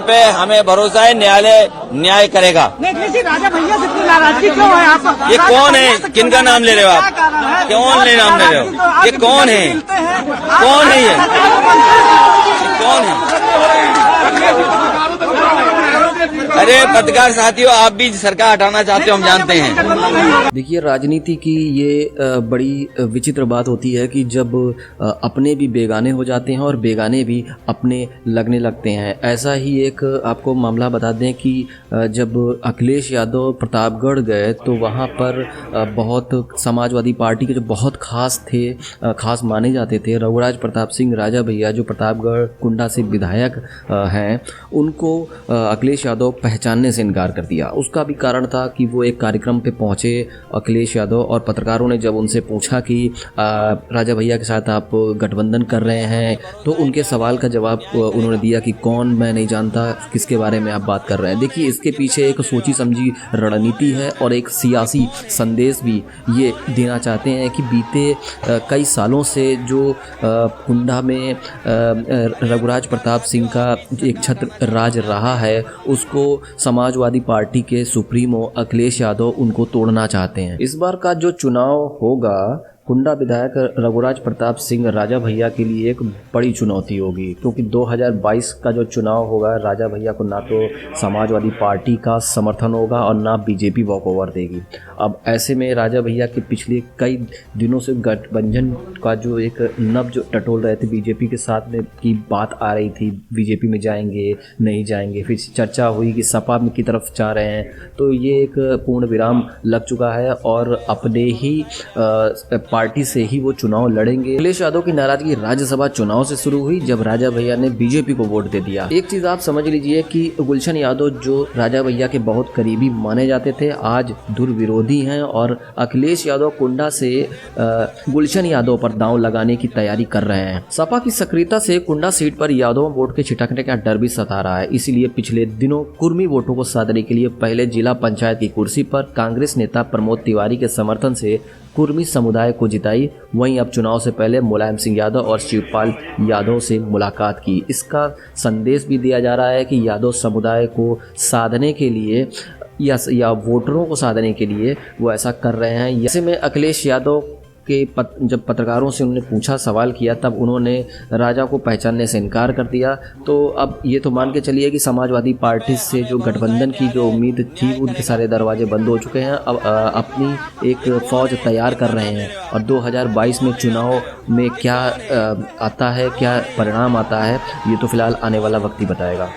पे हमें भरोसा है, न्यायालय न्याय करेगा। राजा भैया से इतनी नाराजगी क्यों है आप? ये कौन है? किनका नाम ले रहे हो आप? कौन ले नाम ले रहे हो? ये कौन है? कौन है ये? कौन है? अरे पत्रकार साथियों, आप भी सरकार हटाना चाहते हो, हम जानते हैं। देखिए, राजनीति की ये बड़ी विचित्र बात होती है कि जब अपने भी बेगाने हो जाते हैं और बेगाने भी अपने लगने लगते हैं। ऐसा ही एक आपको मामला बता दें कि जब अखिलेश यादव प्रतापगढ़ गए तो वहाँ पर बहुत समाजवादी पार्टी के जो बहुत खास माने जाते थे, रघुराज प्रताप सिंह राजा भैया, जो प्रतापगढ़ कुंडा से विधायक हैं, उनको अखिलेश यादव पहचानने से इनकार कर दिया। उसका भी कारण था कि वो एक कार्यक्रम पे पहुंचे अखिलेश यादव, और पत्रकारों ने जब उनसे पूछा कि राजा भैया के साथ आप गठबंधन कर रहे हैं, तो उनके सवाल का जवाब उन्होंने दिया कि कौन, मैं नहीं जानता किसके बारे में आप बात कर रहे हैं। देखिए, इसके पीछे एक सोची समझी रणनीति है और एक सियासी संदेश भी ये देना चाहते हैं कि बीते कई सालों से जो कुंडा में रघुराज प्रताप सिंह का एक छत्र राज रहा है, उसको समाजवादी पार्टी के सुप्रीमो अखिलेश यादव उनको तोड़ना चाहते हैं। इस बार का जो चुनाव होगा, कुंडा विधायक रघुराज प्रताप सिंह राजा भैया के लिए एक बड़ी चुनौती होगी, क्योंकि 2022 का जो चुनाव होगा, राजा भैया को ना तो समाजवादी पार्टी का समर्थन होगा और ना बीजेपी वॉकओवर देगी। अब ऐसे में राजा भैया के पिछले कई दिनों से गठबंधन का जो एक नब्ज टटोल रहे थे, बीजेपी के साथ में की बात आ रही थी, बीजेपी में जाएंगे नहीं जाएंगे, फिर चर्चा हुई कि सपा में की तरफ जा रहे हैं, तो ये एक पूर्ण विराम लग चुका है और अपने ही पार्टी से ही वो चुनाव लड़ेंगे। अखिलेश यादव की नाराजगी राज्यसभा चुनाव से शुरू हुई, जब राजा भैया ने बीजेपी को वोट दे दिया। एक चीज आप समझ लीजिए कि गुलशन यादव, जो राजा भैया के बहुत करीबी माने जाते थे, आज दुर्विरोधी हैं और अखिलेश यादव कुंडा से गुलशन यादव पर दांव लगाने की तैयारी कर रहे हैं। सपा की सक्रियता से कुंडा सीट पर यादव वोट के छिटकने का डर भी सता रहा है। इसीलिए पिछले दिनों कुर्मी वोटों को साधने के लिए पहले जिला पंचायत की कुर्सी पर कांग्रेस नेता प्रमोद तिवारी के समर्थन से कुर्मी समुदाय को जिताई। वहीं अब चुनाव से पहले मुलायम सिंह यादव और शिवपाल यादव से मुलाकात की। इसका संदेश भी दिया जा रहा है कि यादव समुदाय को साधने के लिए या वोटरों को साधने के लिए वो ऐसा कर रहे हैं। ऐसे में अखिलेश यादव के जब पत्रकारों से उन्होंने पूछा, सवाल किया, तब उन्होंने राजा को पहचानने से इनकार कर दिया। तो अब ये तो मान के चलिए कि समाजवादी पार्टी से जो गठबंधन की जो उम्मीद थी, उनके सारे दरवाजे बंद हो चुके हैं। अब अपनी एक फौज तैयार कर रहे हैं और 2022 में चुनाव में क्या आता है, क्या परिणाम आता है, ये तो फिलहाल आने वाला वक्त ही बताएगा।